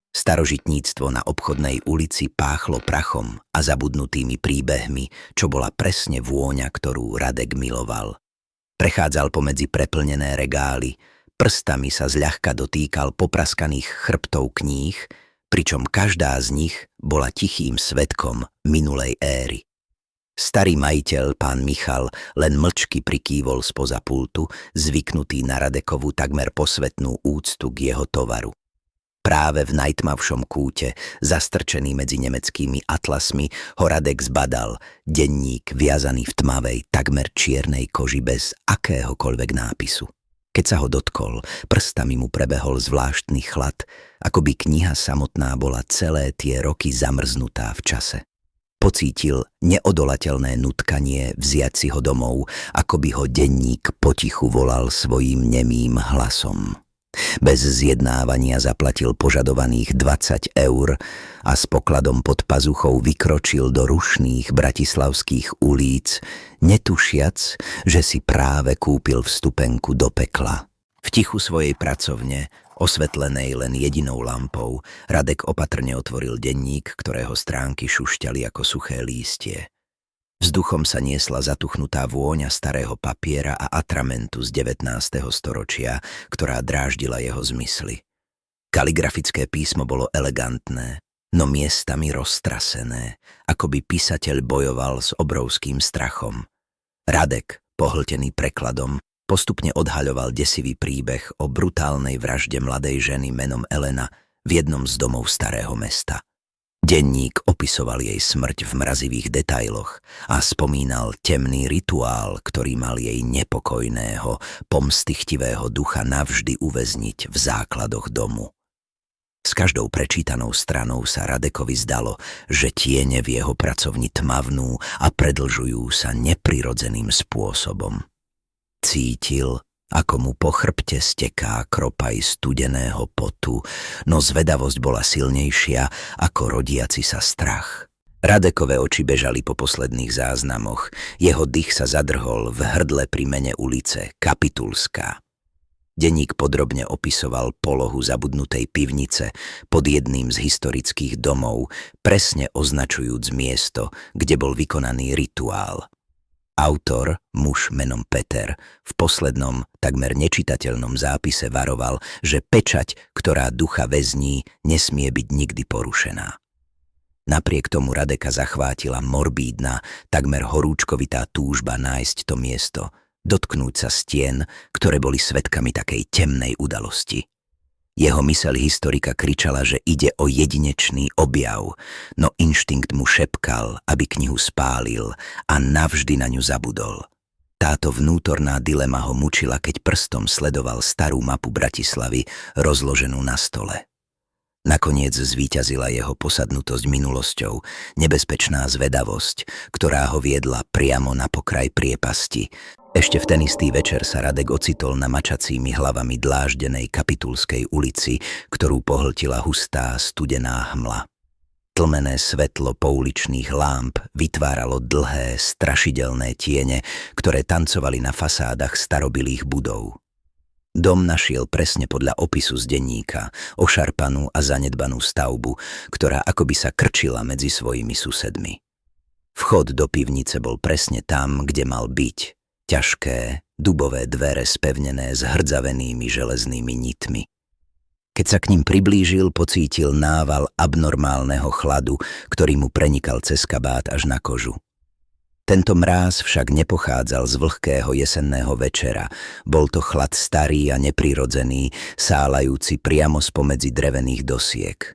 Starožitníctvo na Obchodnej ulici páchlo prachom a zabudnutými príbehmi, čo bola presne vôňa, ktorú Radek miloval. Prechádzal pomedzi preplnené regály, prstami sa zľahka dotýkal popraskaných chrbtov kníh, pričom každá z nich bola tichým svedkom minulej éry. Starý majiteľ, pán Michal, len mlčky prikývol spoza pultu, zvyknutý na Radekovu takmer posvetnú úctu k jeho tovaru. Práve v najtmavšom kúte, zastrčený medzi nemeckými atlasmi, ho Radek zbadal, denník viazaný v tmavej, takmer čiernej koži bez akéhokoľvek nápisu. Keď sa ho dotkol, prstami mu prebehol zvláštny chlad, ako by kniha samotná bola celé tie roky zamrznutá v čase. Pocítil neodolateľné nutkanie vziať si ho domov, ako by ho denník potichu volal svojím nemým hlasom. Bez zjednávania zaplatil požadovaných 20 eur a s pokladom pod pazuchou vykročil do rušných bratislavských ulíc, netušiac, že si práve kúpil vstupenku do pekla. V tichu svojej pracovne, osvetlenej len jedinou lampou, Radek opatrne otvoril denník, ktorého stránky šušťali ako suché lístie. Vzduchom sa niesla zatuchnutá vôňa starého papiera a atramentu z 19. storočia, ktorá dráždila jeho zmysly. Kaligrafické písmo bolo elegantné, no miestami roztrasené, ako by písateľ bojoval s obrovským strachom. Radek, pohltený prekladom, postupne odhaľoval desivý príbeh o brutálnej vražde mladej ženy menom Elena v jednom z domov starého mesta. Denník opisoval jej smrť v mrazivých detailoch a spomínal temný rituál, ktorý mal jej nepokojného, pomstychtivého ducha navždy uväzniť v základoch domu. S každou prečítanou stranou sa Radekovi zdalo, že tiene v jeho pracovni tmavnú a predlžujú sa neprirodzeným spôsobom. Cítil, ako mu po chrbte steká kropaj studeného potu, no zvedavosť bola silnejšia ako rodiaci sa strach. Radekové oči bežali po posledných záznamoch, jeho dých sa zadrhol v hrdle pri mene ulice Kapitulská. Denník podrobne opisoval polohu zabudnutej pivnice pod jedným z historických domov, presne označujúc miesto, kde bol vykonaný rituál. Autor, muž menom Peter, v poslednom, takmer nečitateľnom zápise varoval, že pečať, ktorá ducha väzní, nesmie byť nikdy porušená. Napriek tomu Radeka zachvátila morbídna, takmer horúčkovitá túžba nájsť to miesto, dotknúť sa stien, ktoré boli svedkami takej temnej udalosti. Jeho myseľ historika kričala, že ide o jedinečný objav, no inštinkt mu šepkal, aby knihu spálil a navždy na ňu zabudol. Táto vnútorná dilema ho mučila, keď prstom sledoval starú mapu Bratislavy rozloženú na stole. Nakoniec zvíťazila jeho posadnutosť minulosťou, nebezpečná zvedavosť, ktorá ho viedla priamo na pokraj priepasti. Ešte v ten istý večer sa Radek ocitol na mačacími hlavami dláždenej Kapitulskej ulici, ktorú pohltila hustá studená hmla. Tlmené svetlo pouličných lámp vytváralo dlhé, strašidelné tiene, ktoré tancovali na fasádach starobilých budov. Dom našiel presne podľa opisu z denníka, ošarpanú a zanedbanú stavbu, ktorá akoby sa krčila medzi svojimi susedmi. Vchod do pivnice bol presne tam, kde mal byť. Ťažké, dubové dvere spevnené s hrdzavenými železnými nitmi. Keď sa k ním priblížil, pocítil nával abnormálneho chladu, ktorý mu prenikal cez kabát až na kožu. Tento mráz však nepochádzal z vlhkého jesenného večera. Bol to chlad starý a neprirodzený, sálajúci priamo spomedzi drevených dosiek.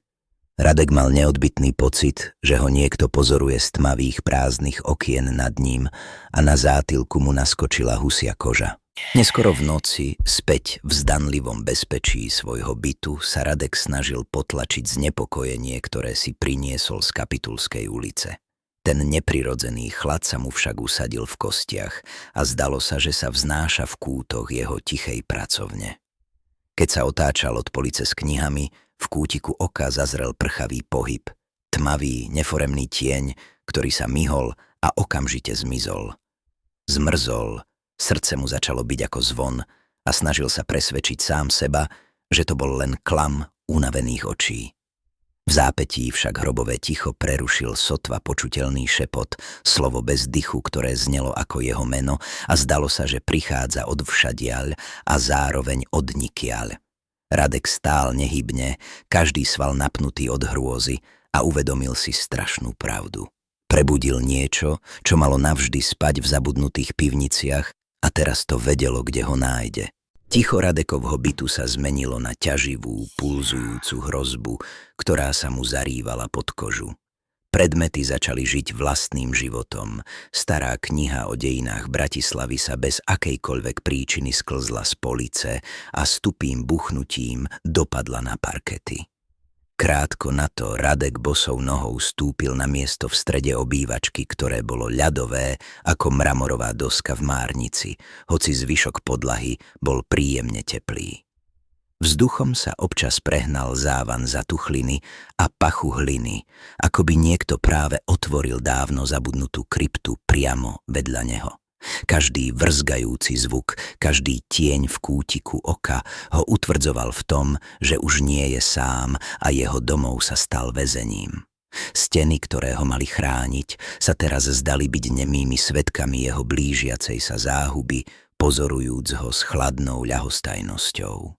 Radek mal neodbytný pocit, že ho niekto pozoruje z tmavých prázdnych okien nad ním a na zátilku mu naskočila husia koža. Neskoro v noci, späť v zdanlivom bezpečí svojho bytu, sa Radek snažil potlačiť znepokojenie, ktoré si priniesol z Kapitulskej ulice. Ten neprirodzený chlad sa mu však usadil v kostiach a zdalo sa, že sa vznáša v kútoch jeho tichej pracovne. Keď sa otáčal od police s knihami, v kútiku oka zazrel prchavý pohyb, tmavý, neforemný tieň, ktorý sa myhol a okamžite zmizol. Zmrzol, srdce mu začalo byť ako zvon a snažil sa presvedčiť sám seba, že to bol len klam unavených očí. V zápätí však hrobové ticho prerušil sotva počuteľný šepot, slovo bez dychu, ktoré znelo ako jeho meno a zdalo sa, že prichádza od všadiaľ a zároveň od nikiaľ. Radek stál nehybne, každý sval napnutý od hrôzy a uvedomil si strašnú pravdu. Prebudil niečo, čo malo navždy spať v zabudnutých pivniciach a teraz to vedelo, kde ho nájde. Ticho Radekovho bytu sa zmenilo na ťaživú, pulzujúcu hrozbu, ktorá sa mu zarývala pod kožu. Predmety začali žiť vlastným životom. Stará kniha o dejinách Bratislavy sa bez akejkoľvek príčiny sklzla z police a s tupým buchnutím dopadla na parkety. Krátko na to Radek bosou nohou stúpil na miesto v strede obývačky, ktoré bolo ľadové ako mramorová doska v márnici, hoci zvyšok podlahy bol príjemne teplý. Vzduchom sa občas prehnal závan zatuchliny a pachu hliny, ako by niekto práve otvoril dávno zabudnutú kryptu priamo vedľa neho. Každý vrzgajúci zvuk, každý tieň v kútiku oka ho utvrdzoval v tom, že už nie je sám a jeho domov sa stal väzením. Steny, ktoré ho mali chrániť, sa teraz zdali byť nemými svedkami jeho blížiacej sa záhuby, pozorujúc ho s chladnou ľahostajnosťou.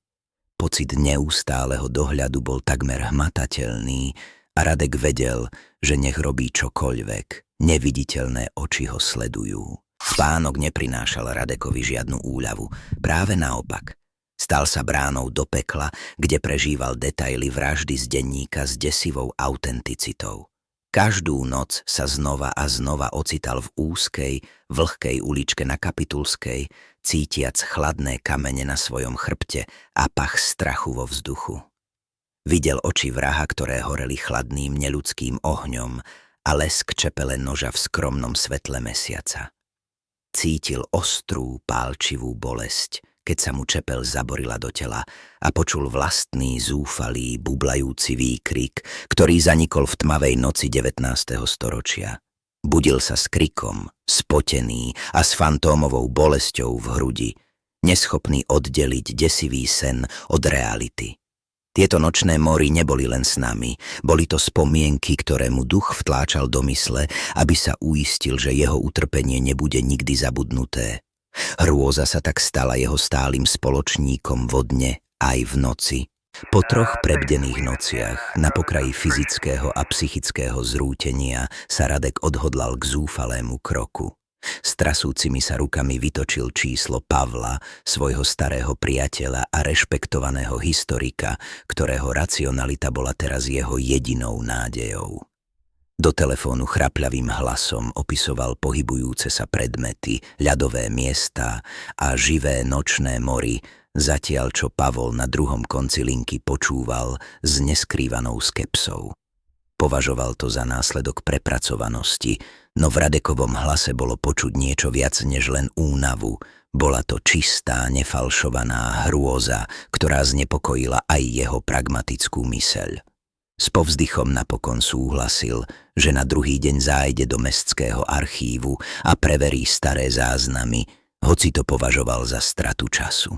Pocit neustáleho dohľadu bol takmer hmatateľný a Radek vedel, že nech robí čokoľvek, neviditeľné oči ho sledujú. Spánok neprinášal Radekovi žiadnu úľavu, práve naopak. Stal sa bránou do pekla, kde prežíval detaily vraždy z denníka s desivou autenticitou. Každú noc sa znova a znova ocital v úzkej, vlhkej uličke na Kapitulskej, cítiac chladné kamene na svojom chrbte a pach strachu vo vzduchu. Videl oči vraha, ktoré horeli chladným neľudským ohňom a lesk čepele noža v skromnom svetle mesiaca. Cítil ostrú, pálčivú bolesť, keď sa mu čepel zaborila do tela a počul vlastný zúfalý, bublajúci výkrik, ktorý zanikol v tmavej noci 19. storočia. Budil sa s krikom, spotený a s fantómovou bolesťou v hrudi, neschopný oddeliť desivý sen od reality. Tieto nočné mory neboli len snami, boli to spomienky, ktoré mu duch vtláčal do mysle, aby sa uistil, že jeho utrpenie nebude nikdy zabudnuté. Hrôza sa tak stala jeho stálym spoločníkom vo dne aj v noci. Po 3 prebdených nociach, na pokraji fyzického a psychického zrútenia, sa Radek odhodlal k zúfalému kroku. S trasúcimi sa rukami vytočil číslo Pavla, svojho starého priateľa a rešpektovaného historika, ktorého racionalita bola teraz jeho jedinou nádejou. Do telefónu chrapľavým hlasom opisoval pohybujúce sa predmety, ľadové miesta a živé nočné mory, zatiaľ čo Pavol na druhom konci linky počúval s neskrývanou skepsou. Považoval to za následok prepracovanosti, no v Radekovom hlase bolo počuť niečo viac než len únavu. Bola to čistá, nefalšovaná hrôza, ktorá znepokojila aj jeho pragmatickú myseľ. S povzdychom napokon súhlasil, že na druhý deň zájde do mestského archívu a preverí staré záznamy, hoci to považoval za stratu času.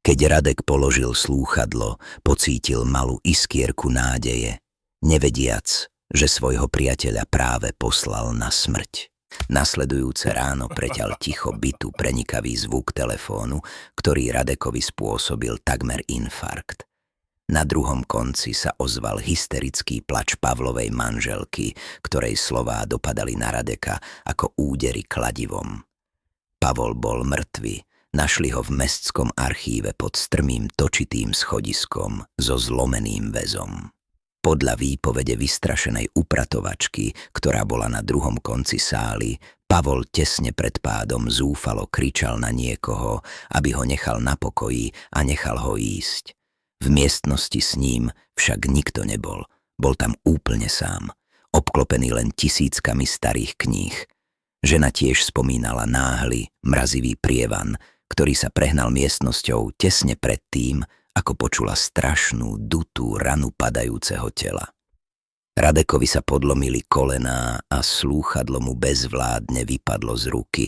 Keď Radek položil slúchadlo, pocítil malú iskierku nádeje, nevediac, že svojho priateľa práve poslal na smrť. Nasledujúce ráno preťal ticho bytu prenikavý zvuk telefónu, ktorý Radekovi spôsobil takmer infarkt. Na druhom konci sa ozval hysterický plač Pavlovej manželky, ktorej slová dopadali na Radeka ako údery kladivom. Pavol bol mŕtvy, našli ho v mestskom archíve pod strmým točitým schodiskom so zlomeným väzom. Podľa výpovede vystrašenej upratovačky, ktorá bola na druhom konci sály, Pavol tesne pred pádom zúfalo kričal na niekoho, aby ho nechal na pokoji a nechal ho ísť. V miestnosti s ním však nikto nebol. Bol tam úplne sám, obklopený len tisíckami starých kníh. Žena tiež spomínala náhly, mrazivý prievan, ktorý sa prehnal miestnosťou tesne pred tým, ako počula strašnú, dutú ranu padajúceho tela. Radekovi sa podlomili kolená a slúchadlo mu bezvládne vypadlo z ruky,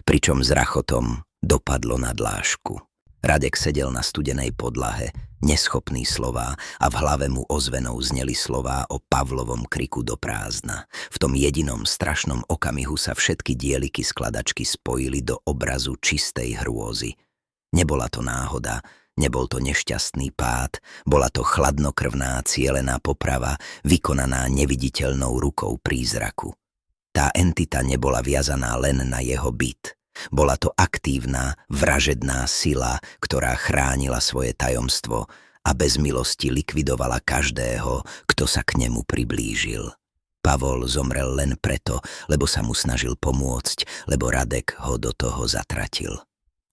pričom s rachotom dopadlo na dlášku. Radek sedel na studenej podlahe, neschopný slová, a v hlave mu ozvenou zneli slová o Pavlovom kriku do prázdna. V tom jedinom strašnom okamihu sa všetky dieliky skladačky spojili do obrazu čistej hrôzy. Nebola to náhoda, nebol to nešťastný pád, bola to chladnokrvná cielená poprava, vykonaná neviditeľnou rukou prízraku. Tá entita nebola viazaná len na jeho byt. Bola to aktívna, vražedná sila, ktorá chránila svoje tajomstvo a bez milosti likvidovala každého, kto sa k nemu priblížil. Pavol zomrel len preto, lebo sa mu snažil pomôcť, lebo Radek ho do toho zatratil.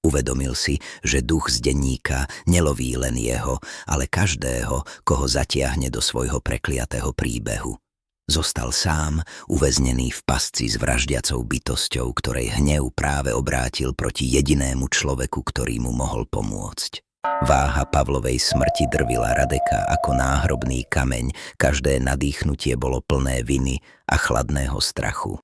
Uvedomil si, že duch z denníka neloví len jeho, ale každého, koho zatiahne do svojho prekliatého príbehu. Zostal sám, uväznený v pasci s vraždiacou bytosťou, ktorej hnev práve obrátil proti jedinému človeku, ktorý mu mohol pomôcť. Váha Pavlovej smrti drvila Radeka ako náhrobný kameň, každé nadýchnutie bolo plné viny a chladného strachu.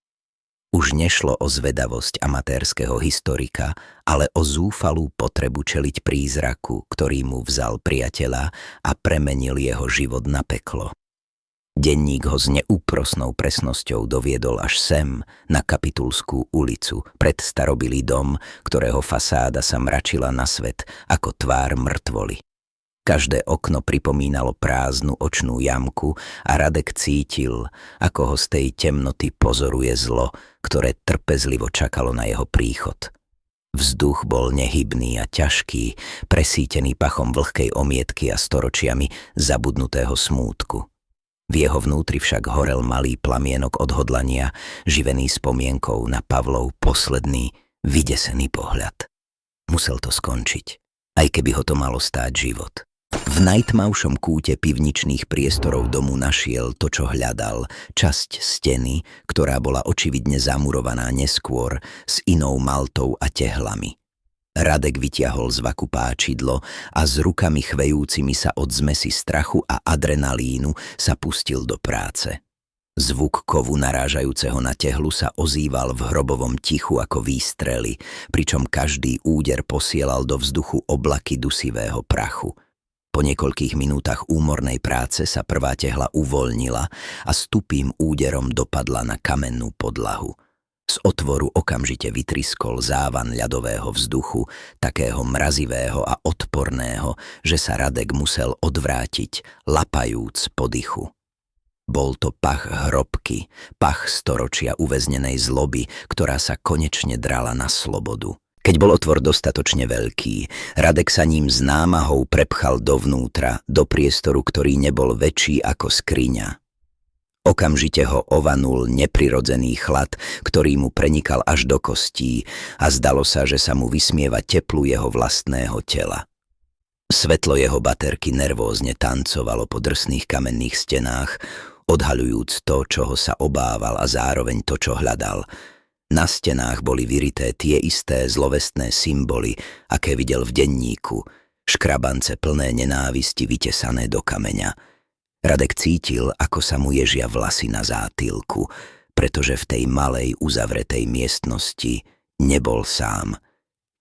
Už nešlo o zvedavosť amatérskeho historika, ale o zúfalú potrebu čeliť prízraku, ktorý mu vzal priateľa a premenil jeho život na peklo. Denník ho s neúprosnou presnosťou doviedol až sem, na Kapitulskú ulicu, pred starobilý dom, ktorého fasáda sa mračila na svet ako tvár mŕtvoly. Každé okno pripomínalo prázdnu očnú jamku a Radek cítil, ako ho z tej temnoty pozoruje zlo, ktoré trpezlivo čakalo na jeho príchod. Vzduch bol nehybný a ťažký, presítený pachom vlhkej omietky a storočiami zabudnutého smútku. V jeho vnútri však horel malý plamienok odhodlania, živený spomienkou na Pavlov posledný, vydesený pohľad. Musel to skončiť, aj keby ho to malo stáť život. V najtmavšom kúte pivničných priestorov domu našiel to, čo hľadal, časť steny, ktorá bola očividne zamurovaná neskôr s inou maltou a tehlami. Radek vytiahol z vaku páčidlo a s rukami chvejúcimi sa od zmesi strachu a adrenalínu sa pustil do práce. Zvuk kovu narážajúceho na tehlu sa ozýval v hrobovom tichu ako výstrely, pričom každý úder posielal do vzduchu oblaky dusivého prachu. Po niekoľkých minútach úmornej práce sa prvá tehla uvoľnila a s tupým úderom dopadla na kamennú podlahu. Z otvoru okamžite vytriskol závan ľadového vzduchu, takého mrazivého a odporného, že sa Radek musel odvrátiť, lapajúc po dychu. Bol to pach hrobky, pach storočia uväznenej zloby, ktorá sa konečne drala na slobodu. Keď bol otvor dostatočne veľký, Radek sa ním s námahou prepchal dovnútra, do priestoru, ktorý nebol väčší ako skriňa. Okamžite ho ovanul neprirodzený chlad, ktorý mu prenikal až do kostí a zdalo sa, že sa mu vysmieva teplu jeho vlastného tela. Svetlo jeho baterky nervózne tancovalo po drsných kamenných stenách, odhaľujúc to, čoho sa obával a zároveň to, čo hľadal. Na stenách boli vyrité tie isté zlovestné symboly, aké videl v denníku, škrabance plné nenávisti vytesané do kameňa. Radek cítil, ako sa mu ježia vlasy na zátylku, pretože v tej malej uzavretej miestnosti nebol sám.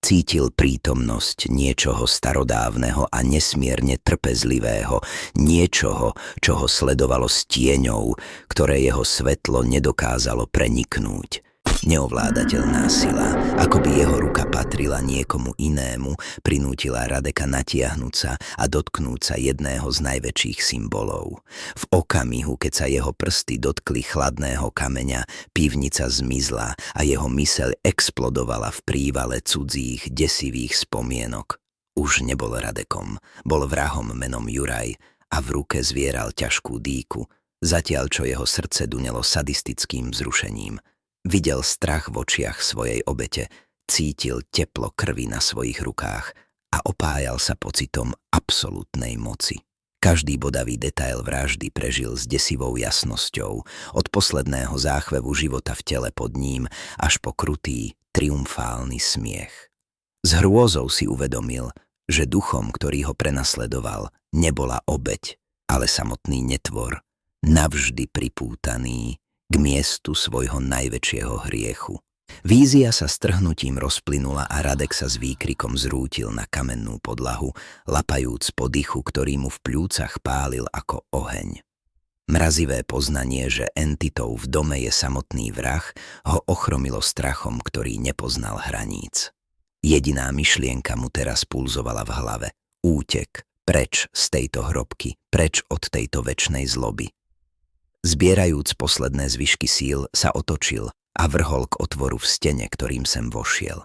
Cítil prítomnosť niečoho starodávneho a nesmierne trpezlivého, niečoho, čo ho sledovalo s tieňou, ktoré jeho svetlo nedokázalo preniknúť. Neovládateľná sila, ako by jeho ruka patrila niekomu inému, prinútila Radeka natiahnuť sa a dotknúť sa jedného z najväčších symbolov. V okamihu, keď sa jeho prsty dotkli chladného kameňa, pivnica zmizla a jeho myseľ explodovala v prívale cudzích, desivých spomienok. Už nebol Radekom, bol vrahom menom Juraj a v ruke zvieral ťažkú dýku, zatiaľ čo jeho srdce dunelo sadistickým vzrušením. Videl strach v očiach svojej obete, cítil teplo krvi na svojich rukách a opájal sa pocitom absolútnej moci. Každý bodavý detail vraždy prežil s desivou jasnosťou, od posledného záchvevu života v tele pod ním až po krutý, triumfálny smiech. S hrôzou si uvedomil, že duchom, ktorý ho prenasledoval, nebola obeť, ale samotný netvor, navždy pripútaný k miestu svojho najväčšieho hriechu. Vízia sa strhnutím rozplynula a Radek sa s výkrikom zrútil na kamennú podlahu, lapajúc po dychu, ktorý mu v pľúcach pálil ako oheň. Mrazivé poznanie, že entitou v dome je samotný vrah, ho ochromilo strachom, ktorý nepoznal hraníc. Jediná myšlienka mu teraz pulzovala v hlave. Útek, preč z tejto hrobky, preč od tejto večnej zloby. Zbierajúc posledné zvyšky síl, sa otočil a vrhol k otvoru v stene, ktorým sem vošiel.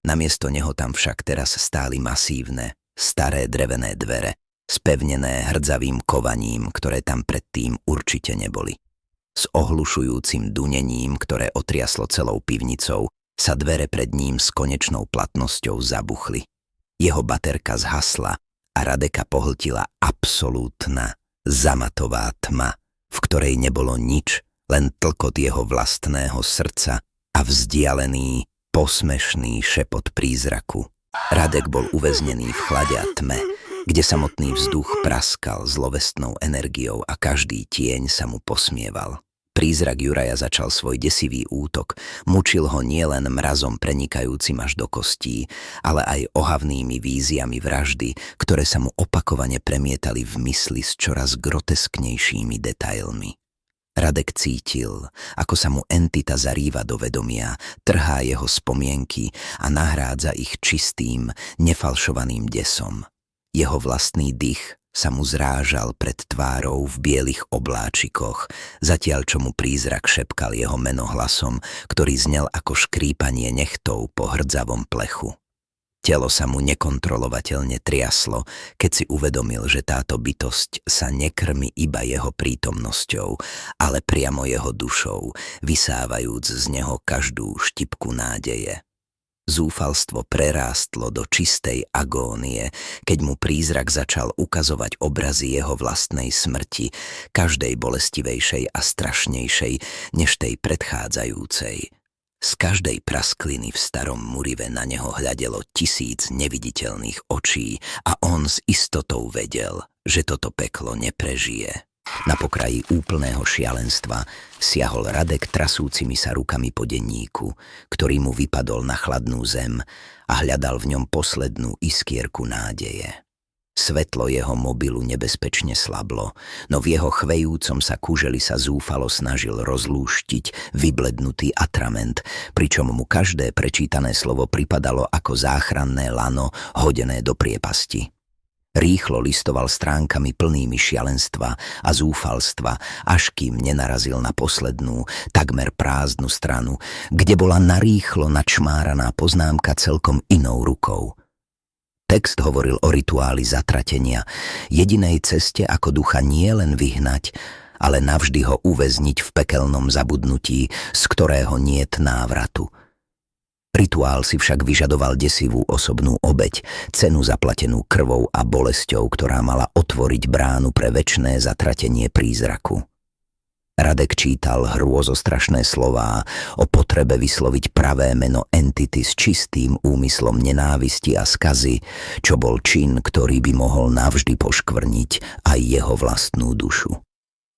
Namiesto neho tam však teraz stáli masívne, staré drevené dvere, spevnené hrdzavým kovaním, ktoré tam predtým určite neboli. S ohlušujúcim dunením, ktoré otriaslo celou pivnicou, sa dvere pred ním s konečnou platnosťou zabuchli. Jeho baterka zhasla a Radeka pohltila absolútna, zamatová tma, v ktorej nebolo nič, len tlkot jeho vlastného srdca a vzdialený, posmešný šepot prízraku. Radek bol uväznený v chlade a tme, kde samotný vzduch praskal zlovestnou energiou a každý tieň sa mu posmieval. Prízrak Juraja začal svoj desivý útok, mučil ho nielen mrazom prenikajúcim až do kostí, ale aj ohavnými víziami vraždy, ktoré sa mu opakovane premietali v mysli s čoraz grotesknejšími detailmi. Radek cítil, ako sa mu entita zarýva do vedomia, trhá jeho spomienky a nahrádza ich čistým, nefalšovaným desom. Jeho vlastný dých sa mu zrážal pred tvárou v bielých obláčikoch, zatiaľ čo mu prízrak šepkal jeho meno hlasom, ktorý znel ako škrípanie nechtov po hrdzavom plechu. Telo sa mu nekontrolovateľne triaslo, keď si uvedomil, že táto bytosť sa nekrmi iba jeho prítomnosťou, ale priamo jeho dušou, vysávajúc z neho každú štipku nádeje. Zúfalstvo prerástlo do čistej agónie, keď mu prízrak začal ukazovať obrazy jeho vlastnej smrti, každej bolestivejšej a strašnejšej než tej predchádzajúcej. Z každej praskliny v starom murive na neho hľadelo 1000 neviditeľných očí a on s istotou vedel, že toto peklo neprežije. Na pokraji úplného šialenstva siahol Radek trasúcimi sa rukami po denníku, ktorý mu vypadol na chladnú zem a hľadal v ňom poslednú iskierku nádeje. Svetlo jeho mobilu nebezpečne slablo, no v jeho chvejúcom sa kuželi sa zúfalo snažil rozlúštiť vyblednutý atrament, pričom mu každé prečítané slovo pripadalo ako záchranné lano hodené do priepasti. Rýchlo listoval stránkami plnými šialenstva a zúfalstva, až kým nenarazil na poslednú, takmer prázdnu stranu, kde bola narýchlo načmáraná poznámka celkom inou rukou. Text hovoril o rituáli zatratenia, jedinej ceste, ako ducha nie len vyhnať, ale navždy ho uväzniť v pekelnom zabudnutí, z ktorého niet návratu. Rituál si však vyžadoval desivú osobnú obeť, cenu zaplatenú krvou a bolesťou, ktorá mala otvoriť bránu pre večné zatratenie prízraku. Radek čítal hrôzostrašné slová o potrebe vysloviť pravé meno entity s čistým úmyslom nenávisti a skazy, čo bol čin, ktorý by mohol navždy poškvrniť aj jeho vlastnú dušu.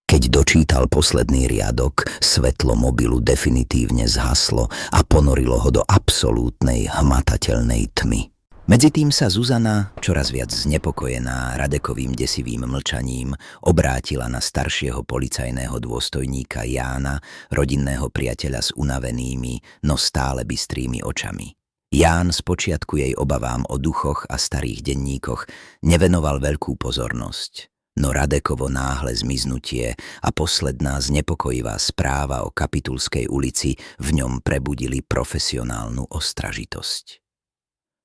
Keď dočítal posledný riadok, svetlo mobilu definitívne zhaslo a ponorilo ho do absolútnej hmatateľnej tmy. Medzitým sa Zuzana, čoraz viac znepokojená Radekovým desivým mlčaním, obrátila na staršieho policajného dôstojníka Jána, rodinného priateľa s unavenými, no stále bystrými očami. Ján spočiatku jej obavám o duchoch a starých denníkoch nevenoval veľkú pozornosť. No Radekovo náhle zmiznutie a posledná znepokojivá správa o Kapitulskej ulici v ňom prebudili profesionálnu ostražitosť.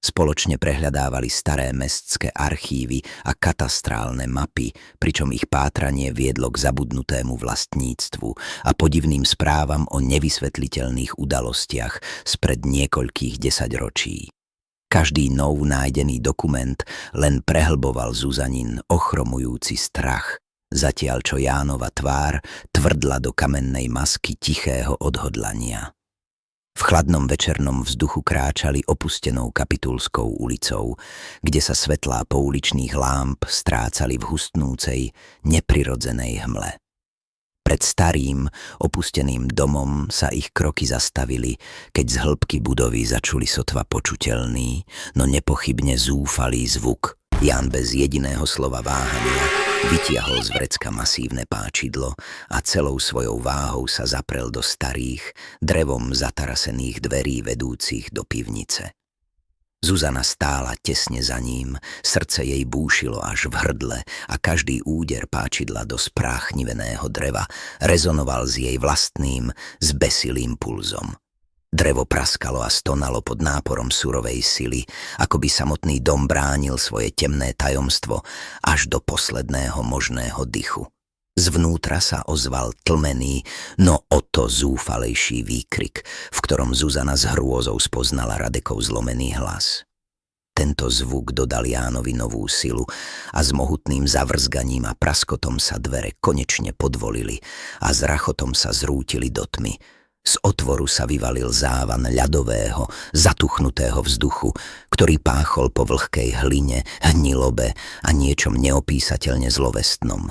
Spoločne prehľadávali staré mestské archívy a katastrálne mapy, pričom ich pátranie viedlo k zabudnutému vlastníctvu a podivným správam o nevysvetliteľných udalostiach spred niekoľkých desaťročí. Každý nov nájdený dokument len prehlboval Zuzanin ochromujúci strach, zatiaľ čo Jánova tvár tvrdla do kamennej masky tichého odhodlania. V chladnom večernom vzduchu kráčali opustenou Kapitulskou ulicou, kde sa svetlá pouličných lámp strácali v hustnúcej, neprirodzenej hmle. Pred starým, opusteným domom sa ich kroky zastavili, keď z hĺbky budovy začuli sotva počuteľný, no nepochybne zúfalý zvuk. Ján bez jediného slova váhania vytiahol z vrecka masívne páčidlo a celou svojou váhou sa zaprel do starých, drevom zatarasených dverí vedúcich do pivnice. Zuzana stála tesne za ním, srdce jej búšilo až v hrdle a každý úder páčidla do spráchniveného dreva rezonoval s jej vlastným, zbesilým pulzom. Drevo praskalo a stonalo pod náporom surovej sily, ako by samotný dom bránil svoje temné tajomstvo až do posledného možného dychu. Zvnútra sa ozval tlmený, no o to zúfalejší výkrik, v ktorom Zuzana s hrôzou spoznala Radekov zlomený hlas. Tento zvuk dodal Jánovi novú silu a s mohutným zavrzganím a praskotom sa dvere konečne podvolili a s rachotom sa zrútili do tmy. Z otvoru sa vyvalil závan ľadového, zatuchnutého vzduchu, ktorý páchol po vlhkej hline, hnilobe a niečom neopísateľne zlovestnom.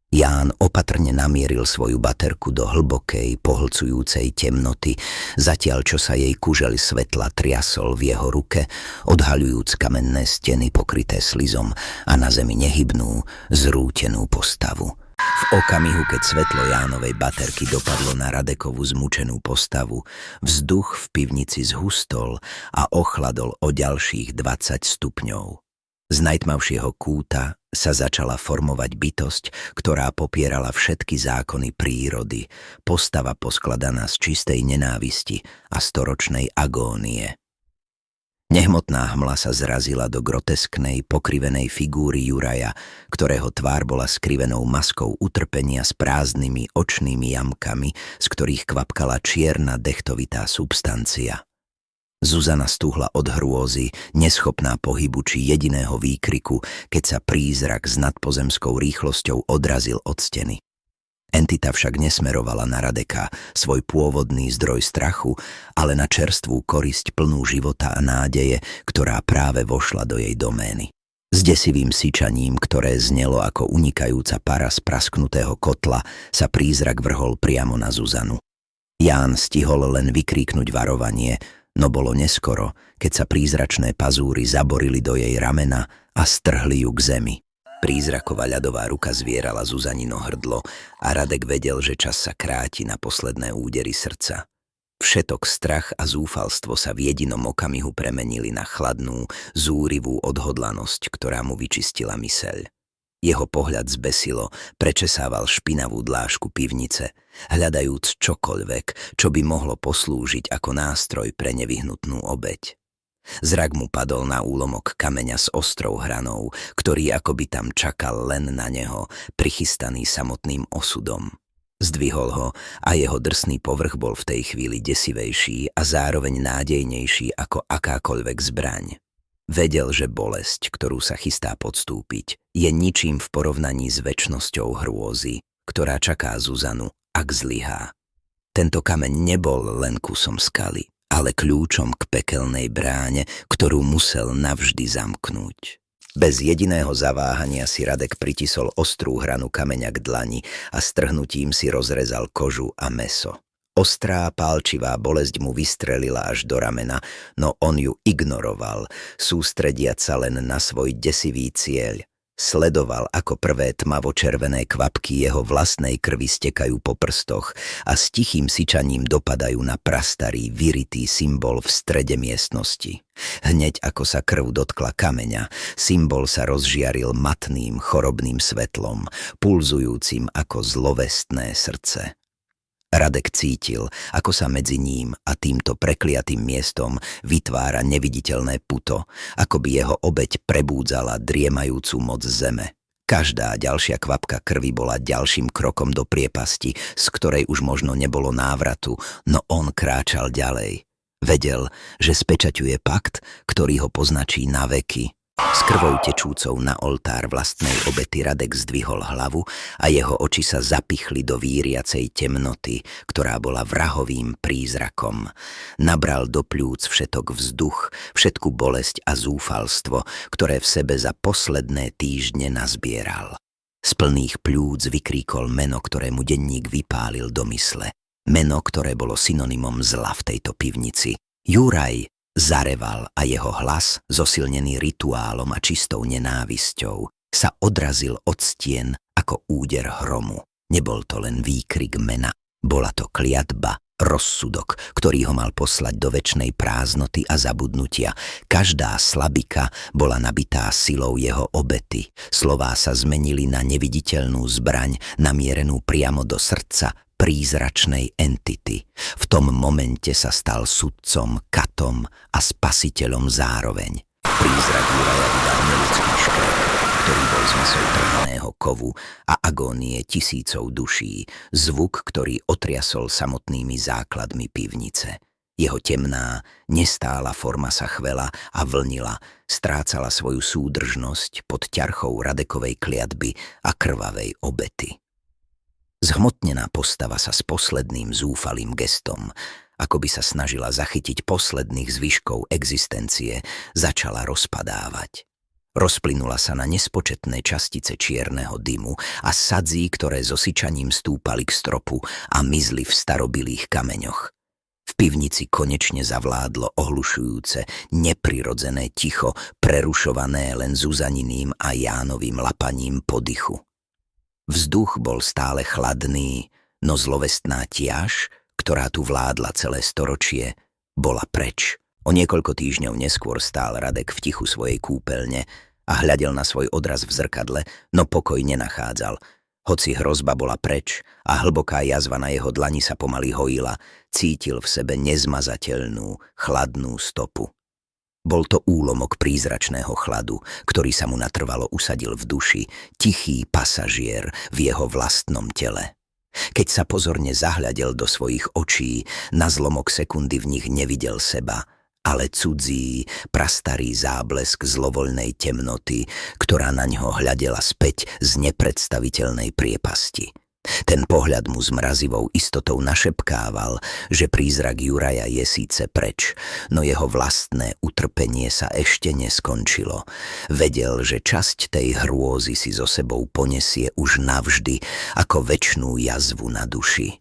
Ján opatrne namieril svoju baterku do hlbokej, pohlcujúcej temnoty, zatiaľ čo sa jej kužeľ svetla triasol v jeho ruke, odhaľujúc kamenné steny pokryté slizom a na zemi nehybnú, zrútenú postavu. V okamihu, keď svetlo Jánovej baterky dopadlo na Radekovú zmučenú postavu, vzduch v pivnici zhustol a ochladol o ďalších 20 stupňov. Z najtmavšieho kúta sa začala formovať bytosť, ktorá popierala všetky zákony prírody, postava poskladaná z čistej nenávisti a storočnej agónie. Nehmotná hmla sa zrazila do grotesknej, pokrivenej figúry Juraja, ktorého tvár bola skrivenou maskou utrpenia s prázdnymi očnými jamkami, z ktorých kvapkala čierna dechtovitá substancia. Zuzana stúhla od hrôzy, neschopná pohybu či jediného výkriku, keď sa prízrak s nadpozemskou rýchlosťou odrazil od steny. Entita však nesmerovala na Radeka, svoj pôvodný zdroj strachu, ale na čerstvú korisť plnú života a nádeje, ktorá práve vošla do jej domény. S desivým syčaním, ktoré znelo ako unikajúca para z prasknutého kotla, sa prízrak vrhol priamo na Zuzanu. Ján stihol len vykríknuť varovanie, no bolo neskoro, keď sa prízračné pazúry zaborili do jej ramena a strhli ju k zemi. Prízraková ľadová ruka zvierala Zuzanino hrdlo a Radek vedel, že čas sa kráti na posledné údery srdca. Všetok strach a zúfalstvo sa v jedinom okamihu premenili na chladnú, zúrivú odhodlanosť, ktorá mu vyčistila myseľ. Jeho pohľad zbesilo, prečesával špinavú dlážku pivnice, hľadajúc čokoľvek, čo by mohlo poslúžiť ako nástroj pre nevyhnutnú obeť. Zrak mu padol na úlomok kameňa s ostrou hranou, ktorý akoby tam čakal len na neho, prichystaný samotným osudom. Zdvihol ho a jeho drsný povrch bol v tej chvíli desivejší a zároveň nádejnejší ako akákoľvek zbraň. Vedel, že bolesť, ktorú sa chystá podstúpiť, je ničím v porovnaní s večnosťou hrôzy, ktorá čaká Zuzanu, ak zlyhá. Tento kameň nebol len kusom skaly, ale kľúčom k pekelnej bráne, ktorú musel navždy zamknúť. Bez jediného zaváhania si Radek pritisol ostrú hranu kameňa k dlani a strhnutím si rozrezal kožu a mäso. Ostrá, pálčivá bolesť mu vystrelila až do ramena, no on ju ignoroval, sústrediac sa len na svoj desivý cieľ. Sledoval, ako prvé tmavo-červené kvapky jeho vlastnej krvi stekajú po prstoch a s tichým syčaním dopadajú na prastarý, vyritý symbol v strede miestnosti. Hneď ako sa krv dotkla kameňa, symbol sa rozžiaril matným, chorobným svetlom, pulzujúcim ako zlovestné srdce. Radek cítil, ako sa medzi ním a týmto prekliatým miestom vytvára neviditeľné puto, ako by jeho obeť prebúdzala driemajúcu moc zeme. Každá ďalšia kvapka krvi bola ďalším krokom do priepasti, z ktorej už možno nebolo návratu, no on kráčal ďalej. Vedel, že spečaťuje pakt, ktorý ho poznačí na veky. S krvou tečúcou na oltár vlastnej obety Radek zdvihol hlavu a jeho oči sa zapichli do víriacej temnoty, ktorá bola vrahovým prízrakom. Nabral do pľúc všetok vzduch, všetku bolesť a zúfalstvo, ktoré v sebe za posledné týždne nazbieral. Z plných pľúc vykríkol meno, ktoré mu denník vypálil do mysle. Meno, ktoré bolo synonymom zla v tejto pivnici. Juraj zareval a jeho hlas, zosilnený rituálom a čistou nenávisťou, sa odrazil od stien ako úder hromu. Nebol to len výkrik mena, bola to kliatba, rozsudok, ktorý ho mal poslať do večnej prázdnoty a zabudnutia. Každá slabika bola nabitá silou jeho obety. Slová sa zmenili na neviditeľnú zbraň, namierenú priamo do srdca prízračnej entity. V tom momente sa stal sudcom, katom a spasiteľom zároveň. Prízrak Juraja vydal neľudský škrep, ktorý bol zmysel trhaného kovu a agónie tisícov duší, zvuk, ktorý otriasol samotnými základmi pivnice. Jeho temná, nestála forma sa chvela a vlnila, strácala svoju súdržnosť pod ťarchou Radekovej kliatby a krvavej obety. Zhmotnená postava sa s posledným zúfalým gestom, ako by sa snažila zachytiť posledných zvyškov existencie, začala rozpadávať. Rozplynula sa na nespočetné častice čierneho dymu a sadzí, ktoré so syčaním stúpali k stropu a mizli v starobilých kameňoch. V pivnici konečne zavládlo ohlušujúce, neprirodzené ticho, prerušované len Zuzaniným a Jánovým lapaním podychu. Vzduch bol stále chladný, no zlovestná tiaž, ktorá tu vládla celé storočie, bola preč. O niekoľko týždňov neskôr stál Radek v tichu svojej kúpeľne a hľadel na svoj odraz v zrkadle, no pokoj nenachádzal. Hoci hrozba bola preč a hlboká jazva na jeho dlani sa pomaly hojila, cítil v sebe nezmazateľnú, chladnú stopu. Bol to úlomok prízračného chladu, ktorý sa mu natrvalo usadil v duši, tichý pasažier v jeho vlastnom tele. Keď sa pozorne zahľadel do svojich očí, na zlomok sekundy v nich nevidel seba, ale cudzí, prastarý záblesk zlovoľnej temnoty, ktorá na ňo hľadela späť z nepredstaviteľnej priepasti. Ten pohľad mu s mrazivou istotou našepkával, že prízrak Juraja je síce preč, no jeho vlastné utrpenie sa ešte neskončilo. Vedel, že časť tej hrôzy si so sebou ponesie už navždy ako večnú jazvu na duši.